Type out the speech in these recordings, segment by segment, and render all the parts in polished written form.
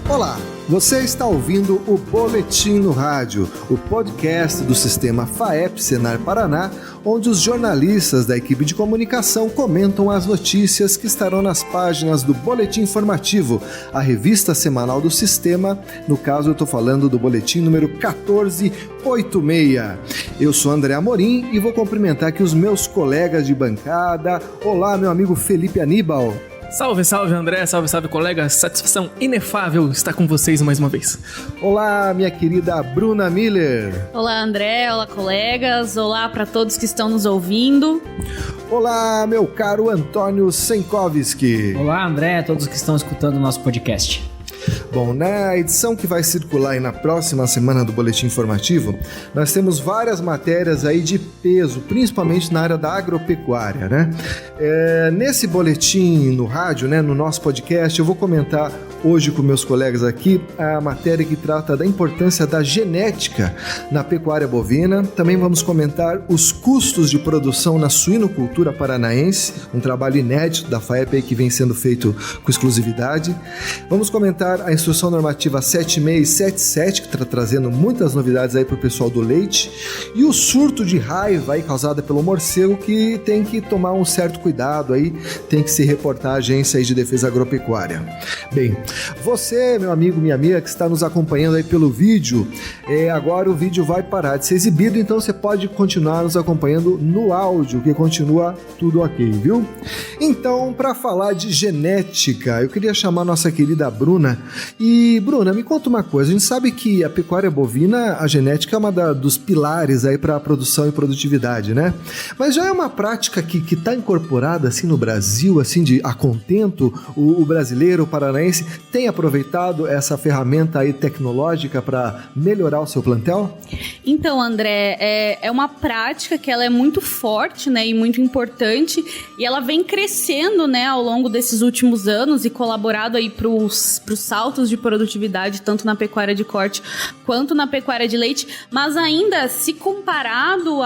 Olá, você está ouvindo o Boletim no Rádio, o podcast do Sistema FAEP Senar Paraná, onde os jornalistas da equipe de comunicação comentam as notícias que estarão nas páginas do Boletim Informativo, a revista semanal do Sistema. No caso, eu estou falando do Boletim número 1486. Eu sou André Amorim e vou cumprimentar aqui os meus colegas de bancada. Olá, meu amigo Felipe Aníbal. Salve, salve André, salve, salve colegas, satisfação inefável estar com vocês mais uma vez. Olá, minha querida Bruna Miller. Olá André, olá colegas, olá para todos que estão nos ouvindo. Olá, meu caro Antônio Senkovski. Olá André, a todos que estão escutando o nosso podcast. Bom, na edição que vai circular aí na próxima semana do Boletim Informativo, nós temos várias matérias aí de peso, principalmente na área da agropecuária, né? Nesse boletim no rádio, né, no nosso podcast, eu vou comentar hoje com meus colegas aqui a matéria que trata da importância da genética na pecuária bovina. Também vamos comentar os custos de produção na suinocultura paranaense, um trabalho inédito da FAEP aí que vem sendo feito com exclusividade. Vamos comentar a Instrução Normativa 7677, que está trazendo muitas novidades aí para o pessoal do leite, e o surto de raiva aí causado pelo morcego, que tem que tomar um certo cuidado aí, tem que se reportar à Agência aí de Defesa Agropecuária. Bem, você, meu amigo, minha amiga, que está nos acompanhando aí pelo vídeo, agora o vídeo vai parar de ser exibido, então você pode continuar nos acompanhando no áudio, que continua tudo ok, viu? Então, para falar de genética, eu queria chamar a nossa querida Bruna. E, Bruna, me conta uma coisa, a gente sabe que a pecuária bovina, a genética é uma dos pilares aí para a produção e produtividade, né? Mas já é uma prática que está incorporada assim no Brasil, assim a contento, o brasileiro, o paranaense, tem aproveitado essa ferramenta aí tecnológica para melhorar o seu plantel? Então, André, é uma prática que ela é muito forte, né, e muito importante, e ela vem crescendo, né, ao longo desses últimos anos e colaborado aí para os saltos de produtividade, tanto na pecuária de corte quanto na pecuária de leite, mas ainda se comparado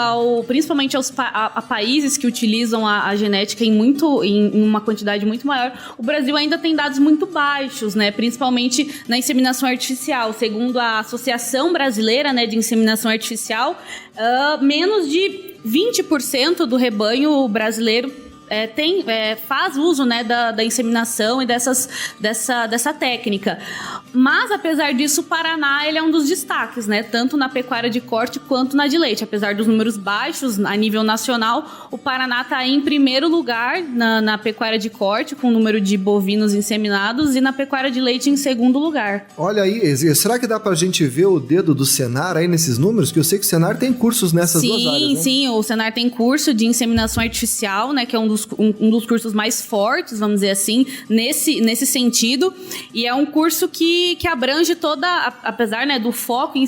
principalmente a países que utilizam a genética em uma quantidade muito maior, o Brasil ainda tem dados muito baixos, né, principalmente na inseminação artificial. Segundo a Associação Brasileira, né, de Inseminação Artificial, menos de 20% do rebanho brasileiro faz uso, né, da inseminação e dessa técnica. Mas, apesar disso, o Paraná ele é um dos destaques, né, tanto na pecuária de corte quanto na de leite. Apesar dos números baixos a nível nacional, o Paraná está em primeiro lugar na pecuária de corte, com o número de bovinos inseminados, e na pecuária de leite em segundo lugar. Olha aí, será que dá pra gente ver o dedo do Senar aí nesses números? Que eu sei que o Senar tem cursos nessas duas áreas, né? Sim, o Senar tem curso de inseminação artificial, né, que é um dos cursos mais fortes, vamos dizer assim, nesse sentido, e é um curso que abrange apesar, né, do foco em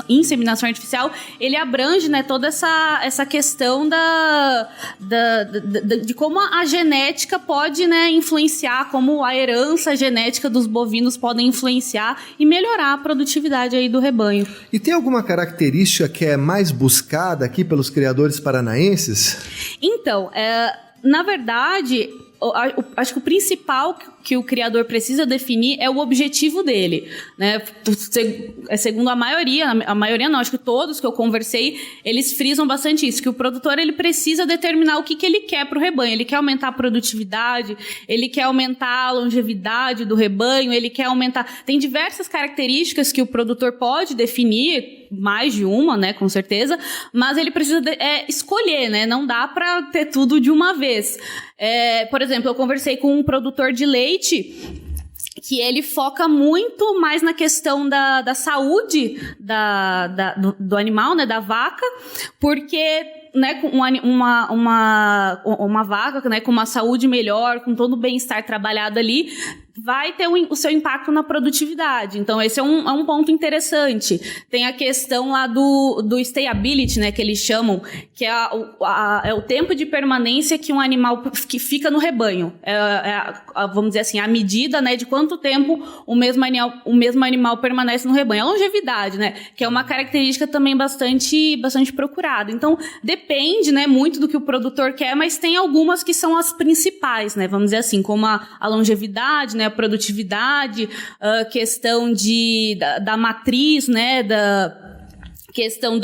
inseminação artificial, ele abrange, né, toda essa questão de como a genética pode, né, influenciar, como a herança genética dos bovinos podem influenciar e melhorar a produtividade aí do rebanho. E tem alguma característica que é mais buscada aqui pelos criadores paranaenses? Então, na verdade, acho que o principal que o criador precisa definir é o objetivo dele, né? Segundo a maioria não, acho que todos que eu conversei, eles frisam bastante isso, que o produtor ele precisa determinar o que ele quer para o rebanho. Ele quer aumentar a produtividade, ele quer aumentar a longevidade do rebanho, ele quer aumentar... Tem diversas características que o produtor pode definir, mais de uma, né, com certeza, mas ele precisa escolher, né? Não dá para ter tudo de uma vez. Por exemplo, eu conversei com um produtor de leite que ele foca muito mais na questão da saúde do animal, né, da vaca, porque, né, uma vaca, né, com uma saúde melhor, com todo o bem-estar trabalhado ali, vai ter o seu impacto na produtividade. Então, esse é um ponto interessante. Tem a questão lá do stayability, né, que eles chamam, que é o tempo de permanência que um animal que fica no rebanho. Vamos dizer assim, a medida, né, de quanto tempo o mesmo animal permanece no rebanho. A longevidade, né, que é uma característica também bastante procurada. Então, depende, né, muito do que o produtor quer, mas tem algumas que são as principais, né, vamos dizer assim, como a longevidade, né, a produtividade, questão da matriz, né, questão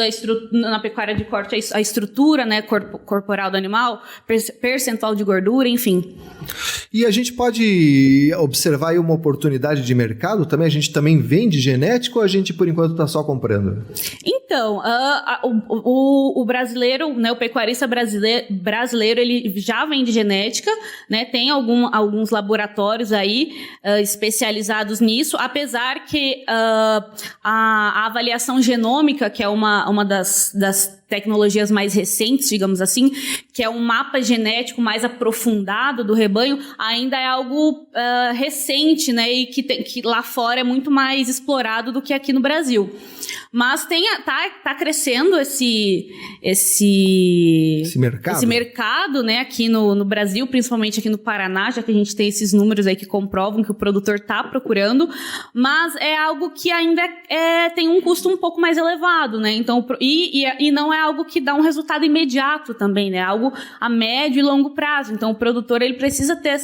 na pecuária de corte, a estrutura, né, corporal do animal, percentual de gordura, enfim. E a gente pode observar aí uma oportunidade de mercado também? A gente também vende genético ou a gente, por enquanto, está só comprando? Então, o brasileiro, né, o pecuarista brasileiro, ele já vende genética, né, tem alguns laboratórios aí especializados nisso, apesar que a avaliação genômica, que é uma das tecnologias mais recentes, digamos assim, que é um mapa genético mais aprofundado do rebanho, ainda é algo recente, né, e que lá fora é muito mais explorado do que aqui no Brasil. Mas tá crescendo esse mercado, né, aqui no Brasil, principalmente aqui no Paraná, já que a gente tem esses números aí que comprovam que o produtor tá procurando, mas é algo que ainda tem um custo um pouco mais elevado, né, então, e não é algo que dá um resultado imediato também, né, é algo a médio e longo prazo, então o produtor, ele precisa ter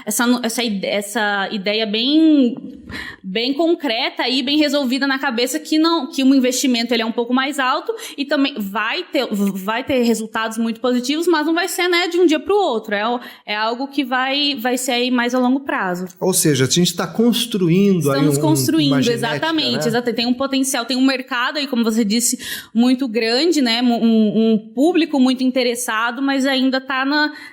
essa ideia bem concreta e bem resolvida na cabeça que o investimento ele é um pouco mais alto e também vai ter resultados muito positivos, mas não vai ser, né, de um dia para o outro. É algo que vai ser aí mais a longo prazo. Ou seja, a gente está construindo Estamos construindo, uma genética, exatamente, né? Exatamente. Tem um potencial, tem um mercado aí, como você disse, muito grande, né? Um público muito interessado, mas ainda está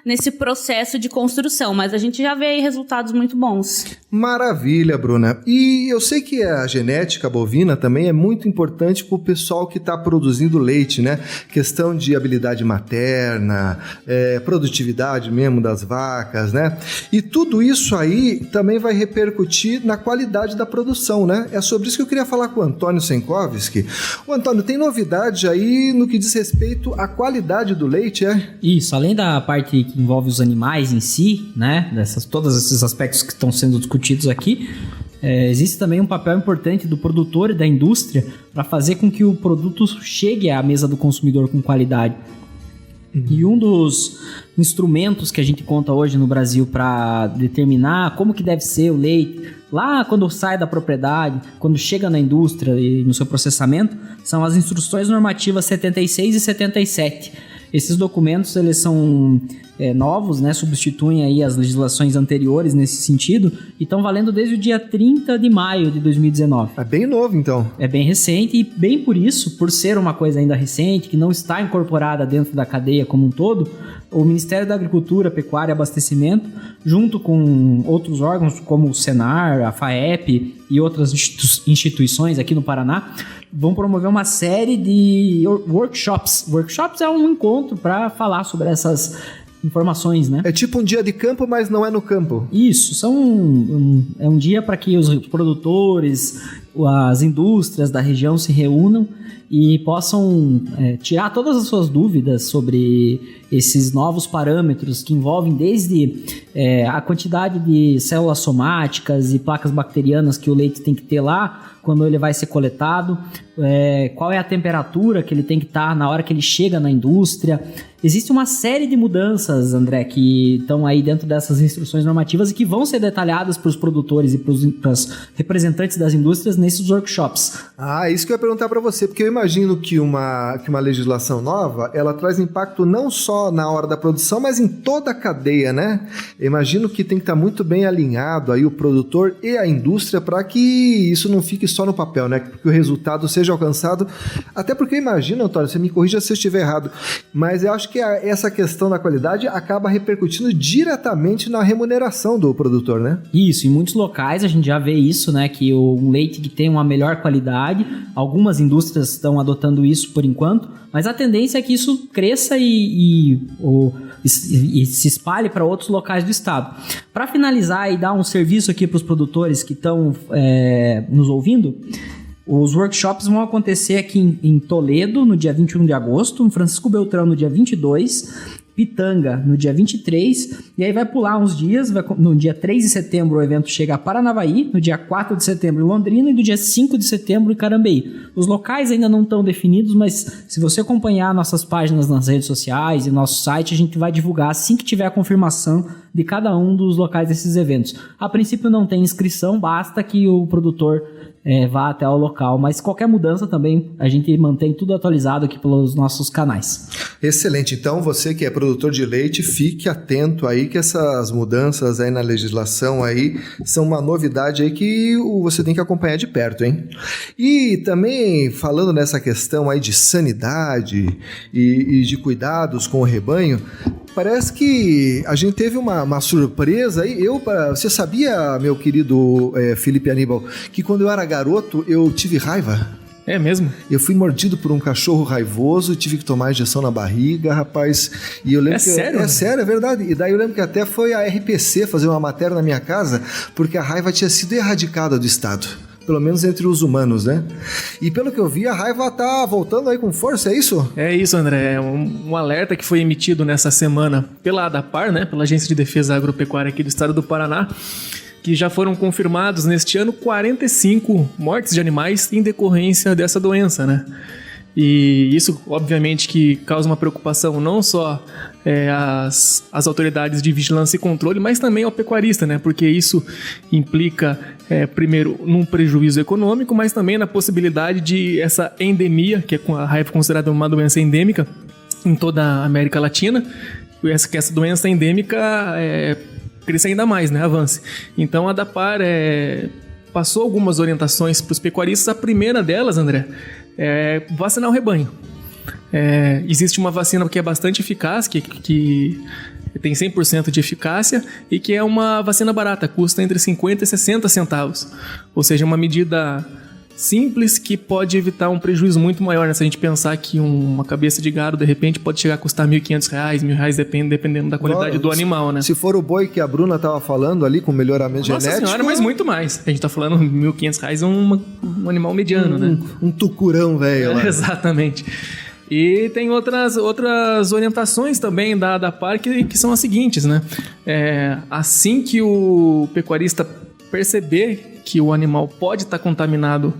nesse processo de construção. Mas a gente já vê aí resultados muito bons. Maravilha, Bruna. E eu sei que a genética bovina também é muito importante para o pessoal que está produzindo leite, né? Questão de habilidade materna, produtividade mesmo das vacas, né? E tudo isso aí também vai repercutir na qualidade da produção, né? É sobre isso que eu queria falar com o Antônio Senkowski. O Antônio, tem novidade aí no que diz respeito à qualidade do leite, Isso, além da parte que envolve os animais em si, né? Todos esses aspectos que estão sendo discutidos aqui, existe também um papel importante do produtor e da indústria para fazer com que o produto chegue à mesa do consumidor com qualidade. E um dos instrumentos que a gente conta hoje no Brasil para determinar como que deve ser o leite, lá quando sai da propriedade, quando chega na indústria e no seu processamento, são as instruções normativas 76 e 77. Esses documentos, eles são novos, né? Substituem aí as legislações anteriores nesse sentido e estão valendo desde o dia 30 de maio de 2019. É bem novo, então. É bem recente e bem por isso, por ser uma coisa ainda recente, que não está incorporada dentro da cadeia como um todo, o Ministério da Agricultura, Pecuária e Abastecimento, junto com outros órgãos como o Senar, a FAEP e outras instituições aqui no Paraná, vão promover uma série de workshops. Workshops é um encontro para falar sobre essas informações, né? É tipo um dia de campo, mas não é no campo. Isso, é um dia para que os produtores, as indústrias da região se reúnam e possam tirar todas as suas dúvidas sobre esses novos parâmetros que envolvem desde a quantidade de células somáticas e placas bacterianas que o leite tem que ter lá quando ele vai ser coletado, qual é a temperatura que ele tem que estar na hora que ele chega na indústria. Existe uma série de mudanças, André, que estão aí dentro dessas instruções normativas e que vão ser detalhadas para os produtores e para os representantes das indústrias nesses workshops. Isso que eu ia perguntar para você, porque eu imagino que uma legislação nova, ela traz impacto não só na hora da produção, mas em toda a cadeia, né? Eu imagino que tem que estar muito bem alinhado aí o produtor e a indústria para que isso não fique só no papel, né? Que o resultado seja alcançado. Até porque eu imagino, Antônio, você me corrija se eu estiver errado, mas eu acho que essa questão da qualidade acaba repercutindo diretamente na remuneração do produtor, né? Isso, em muitos locais a gente já vê isso, né? Que um leite que tem uma melhor qualidade, algumas indústrias estão adotando isso por enquanto, mas a tendência é que isso cresça e se espalhe para outros locais do estado. Para finalizar e dar um serviço aqui para os produtores que estão nos ouvindo, os workshops vão acontecer aqui em Toledo, no dia 21 de agosto, em Francisco Beltrão, no dia 22, Pitanga, no dia 23, e aí vai pular uns dias, no dia 3 de setembro o evento chega a Paranavaí, no dia 4 de setembro em Londrina e no dia 5 de setembro em Carambeí. Os locais ainda não estão definidos, mas se você acompanhar nossas páginas nas redes sociais e nosso site, a gente vai divulgar assim que tiver a confirmação de cada um dos locais desses eventos. A princípio não tem inscrição, basta que o produtor vá até o local, mas qualquer mudança também a gente mantém tudo atualizado aqui pelos nossos canais. Excelente, então você que é produtor de leite, fique atento aí que essas mudanças aí na legislação aí são uma novidade aí que você tem que acompanhar de perto, hein? E também falando nessa questão aí de sanidade e de cuidados com o rebanho, parece que a gente teve uma surpresa aí. Você sabia, meu querido Felipe Aníbal, que quando eu era garoto eu tive raiva? É mesmo? Eu fui mordido por um cachorro raivoso, tive que tomar injeção na barriga, rapaz. E eu lembro sério? É sério, é verdade. E daí eu lembro que até foi a RPC fazer uma matéria na minha casa, porque a raiva tinha sido erradicada do estado. Pelo menos entre os humanos, né? E pelo que eu vi, a raiva tá voltando aí com força, é isso? É isso, André. É um alerta que foi emitido nessa semana pela ADAPAR, né? Pela Agência de Defesa Agropecuária aqui do estado do Paraná, que já foram confirmados neste ano 45 mortes de animais em decorrência dessa doença, né? E isso, obviamente, que causa uma preocupação não só às autoridades de vigilância e controle, mas também ao pecuarista, né? Porque isso implica, primeiro, num prejuízo econômico, mas também na possibilidade de essa endemia, que é a raiva considerada uma doença endêmica em toda a América Latina, que essa doença endêmica cresça ainda mais, né? Avance. Então, a ADAPAR passou algumas orientações para os pecuaristas. A primeira delas, André, vacinar o rebanho. Existe uma vacina que é bastante eficaz, que tem 100% de eficácia e que é uma vacina barata, custa entre 50 e 60 centavos. Ou seja, uma medida simples que pode evitar um prejuízo muito maior, né? Se a gente pensar que uma cabeça de gado, de repente, pode chegar a custar R$1.500, R$1.000, dependendo da qualidade do animal, né? Se for o boi que a Bruna estava falando ali, com melhoramento genético... Nossa senhora, mas muito mais. A gente está falando R$1.500 um animal mediano, né? Um tucurão, velho. Exatamente. E tem outras orientações também da ADAPAR que são as seguintes, né? Assim que o pecuarista perceber que o animal pode estar contaminado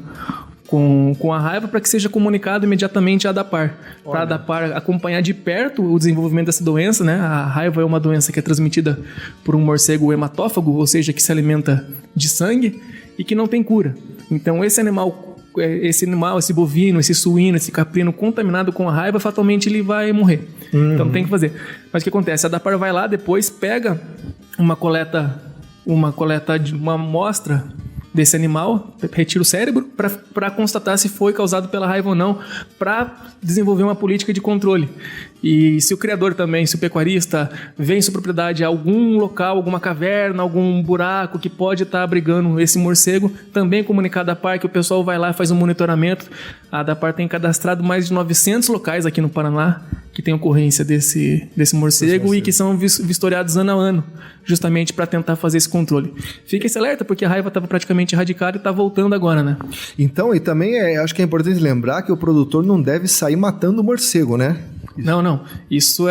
com a raiva, para que seja comunicado imediatamente à ADAPAR. Para a ADAPAR acompanhar de perto o desenvolvimento dessa doença, né? A raiva é uma doença que é transmitida por um morcego hematófago, ou seja, que se alimenta de sangue e que não tem cura. Então esse animal, esse bovino, esse suíno, esse caprino contaminado com a raiva, fatalmente ele vai morrer. Então tem que fazer. Mas o que acontece? A ADAPAR vai lá, depois pega uma amostra desse animal, retira o cérebro para constatar se foi causado pela raiva ou não, para desenvolver uma política de controle. E se o criador também, se o pecuarista vê em sua propriedade algum local, alguma caverna, algum buraco que pode estar abrigando esse morcego, também comunicar a ADAPAR, que o pessoal vai lá e faz um monitoramento. A ADAPAR tem cadastrado mais de 900 locais aqui no Paraná que tem ocorrência desse morcego e que são vistoriados ano a ano, justamente para tentar fazer esse controle. Fica esse alerta, porque a raiva estava praticamente erradicada e está voltando agora, né? Então, e também acho que é importante lembrar que o produtor não deve sair matando o morcego, né? Não. Isso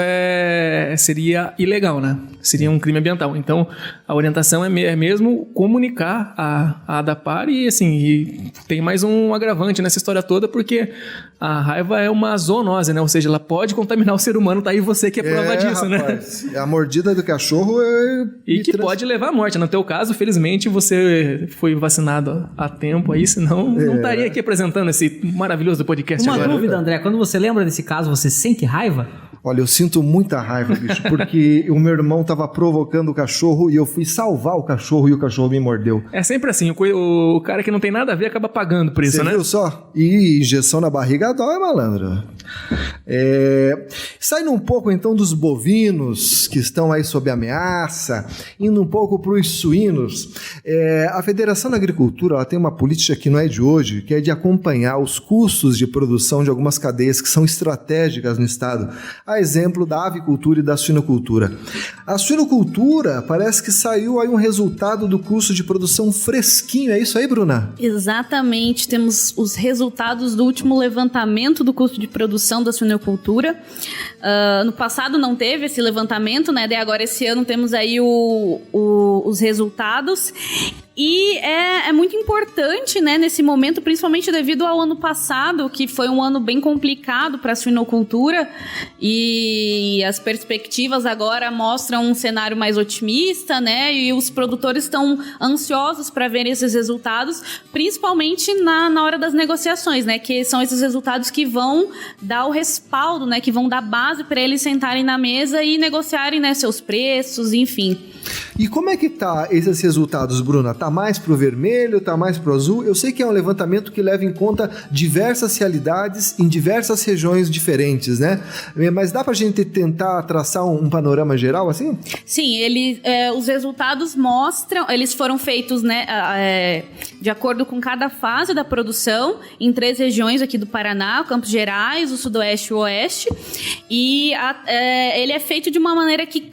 seria ilegal, né? Seria um crime ambiental. Então, a orientação é mesmo comunicar a ADAPAR e, assim, e tem mais um agravante nessa história toda, porque a raiva é uma zoonose, né? Ou seja, ela pode contaminar o ser humano, tá aí você que é prova disso, rapaz, né? A mordida do cachorro pode levar à morte. No teu caso, felizmente, você foi vacinado a tempo aí, senão não estaria aqui apresentando esse maravilhoso podcast agora. Uma dúvida, André, quando você lembra desse caso, você sente raiva? Olha, eu sinto muita raiva, bicho, porque o meu irmão estava provocando o cachorro e eu fui salvar o cachorro e o cachorro me mordeu. É sempre assim, o cara que não tem nada a ver acaba pagando por isso, né? Você viu só? E injeção na barriga dói, malandro. Saindo um pouco então dos bovinos que estão aí sob ameaça, indo um pouco para os suínos, a Federação da Agricultura ela tem uma política que não é de hoje, que é de acompanhar os custos de produção de algumas cadeias que são estratégicas no estado, a exemplo da avicultura e da suinocultura. A suinocultura parece que saiu aí um resultado do custo de produção fresquinho, é isso aí, Bruna? Exatamente, temos os resultados do último levantamento do custo de produção da suinocultura. No passado não teve esse levantamento, né? Daí agora esse ano temos aí os resultados. E é muito importante importante, né, nesse momento, principalmente devido ao ano passado, que foi um ano bem complicado para a suinocultura, e as perspectivas agora mostram um cenário mais otimista, né, e os produtores estão ansiosos para ver esses resultados, principalmente na hora das negociações, né, que são esses resultados que vão dar o respaldo, né, que vão dar base para eles sentarem na mesa e negociarem, né, seus preços, enfim. E como é que tá esses resultados, Bruna? Tá mais pro vermelho, tá mais pro azul? Eu sei que é um levantamento que leva em conta diversas realidades em diversas regiões diferentes, né? Mas dá pra gente tentar traçar um panorama geral, assim? Sim, os resultados mostram, eles foram feitos, né, de acordo com cada fase da produção, em 3 regiões aqui do Paraná, o Campos Gerais, o Sudoeste e o Oeste, e ele é feito de uma maneira que...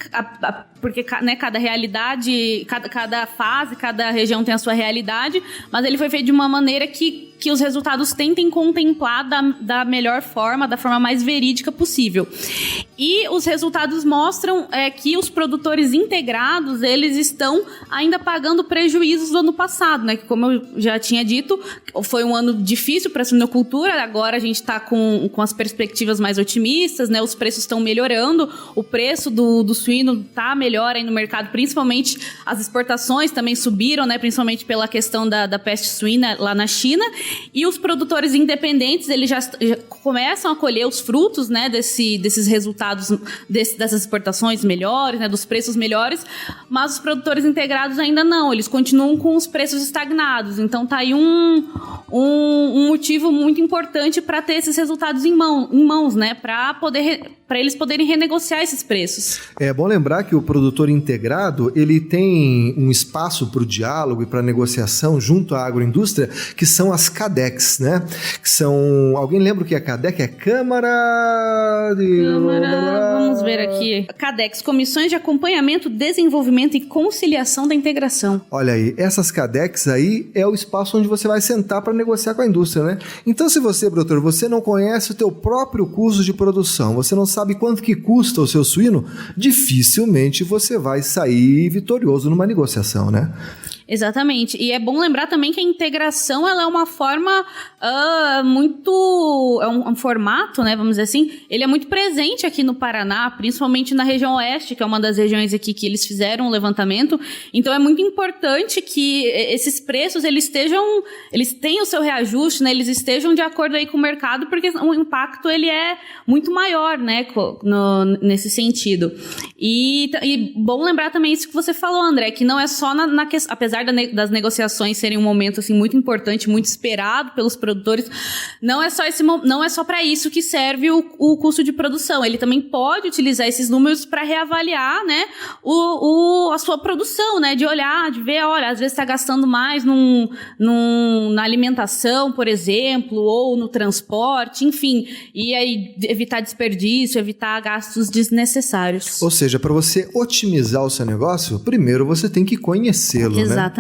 porque, né, cada realidade, cada fase, cada região tem a sua realidade, mas ele foi feito de uma maneira que os resultados tentem contemplar da melhor forma, da forma mais verídica possível. E os resultados mostram que os produtores integrados, eles estão ainda pagando prejuízos do ano passado, né? Que, como eu já tinha dito, foi um ano difícil para a suinocultura, agora a gente está com as perspectivas mais otimistas, né? Os preços estão melhorando, o preço do suíno está melhor aí no mercado, principalmente as exportações também subiram, né? Principalmente pela questão da peste suína lá na China. E os produtores independentes, eles já começam a colher os frutos, né, desses resultados, dessas exportações melhores, né, dos preços melhores, mas os produtores integrados ainda não, eles continuam com os preços estagnados. Então tá aí um motivo muito importante para ter esses resultados em mãos, né, para eles poderem renegociar esses preços. É bom lembrar que o produtor integrado, ele tem um espaço para o diálogo e para a negociação junto à agroindústria, que são as CADECs, né? Que são... Alguém lembra o que é CADEC? É Câmara... Vamos ver aqui. CADECs, Comissões de Acompanhamento, Desenvolvimento e Conciliação da Integração. Olha aí, essas CADECs aí é o espaço onde você vai sentar para negociar com a indústria, né? Então, se você, produtor, você não conhece o teu próprio custo de produção, você não sabe quanto que custa o seu suíno, dificilmente você vai sair vitorioso numa negociação, né? Exatamente. E é bom lembrar também que a integração, ela é uma forma muito... É um formato, né, vamos dizer assim, ele é muito presente aqui no Paraná, principalmente na região oeste, que é uma das regiões aqui que eles fizeram um levantamento. Então, é muito importante que esses preços, eles tenham o seu reajuste, né, eles estejam de acordo aí com o mercado, porque o impacto, ele é muito maior, né, nesse sentido. E bom lembrar também isso que você falou, André, que não é só na questão, apesar das negociações serem um momento assim muito importante, muito esperado pelos produtores, não é só para isso que serve o custo de produção. Ele também pode utilizar esses números para reavaliar, né, a sua produção, né, de olhar, de ver, olha, às vezes está gastando mais na alimentação, por exemplo, ou no transporte, enfim, e aí evitar desperdício, evitar gastos desnecessários. Ou seja, para você otimizar o seu negócio, primeiro você tem que conhecê-lo, né? Exatamente.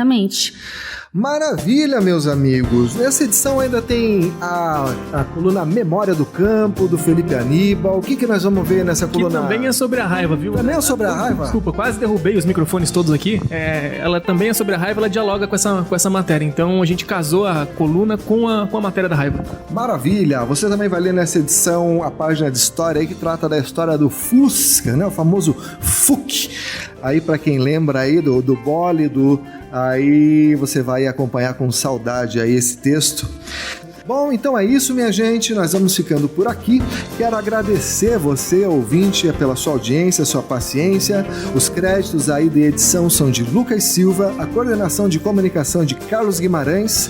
Maravilha, meus amigos. Nessa edição ainda tem a coluna Memória do Campo, do Felipe Aníbal. O que nós vamos ver nessa coluna? Que também é sobre a raiva, viu? Também é sobre a raiva? Desculpa, quase derrubei os microfones todos aqui. Ela também é sobre a raiva, ela dialoga com essa matéria. Então a gente casou a coluna com a matéria da raiva. Maravilha. Você também vai ler nessa edição a página de história aí que trata da história do Fusca, né? O famoso FUC. Aí para quem lembra aí do bólido, aí você vai acompanhar com saudade aí esse texto. Bom, então é isso, minha gente, nós vamos ficando por aqui. Quero agradecer você, ouvinte, pela sua audiência, sua paciência. Os créditos aí de edição são de Lucas Silva, a coordenação de comunicação de Carlos Guimarães.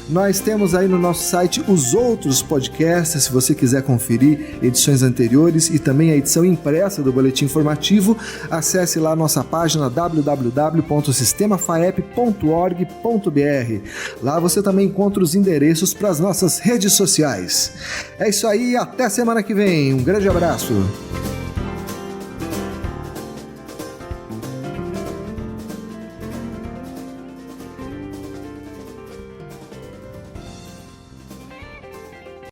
Nós temos aí no nosso site os outros podcasts, se você quiser conferir edições anteriores e também a edição impressa do Boletim Informativo, acesse lá a nossa página www.sistemafaep.org.br. Lá você também encontra os endereços para as nossas redes sociais. É isso aí, até semana que vem. Um grande abraço.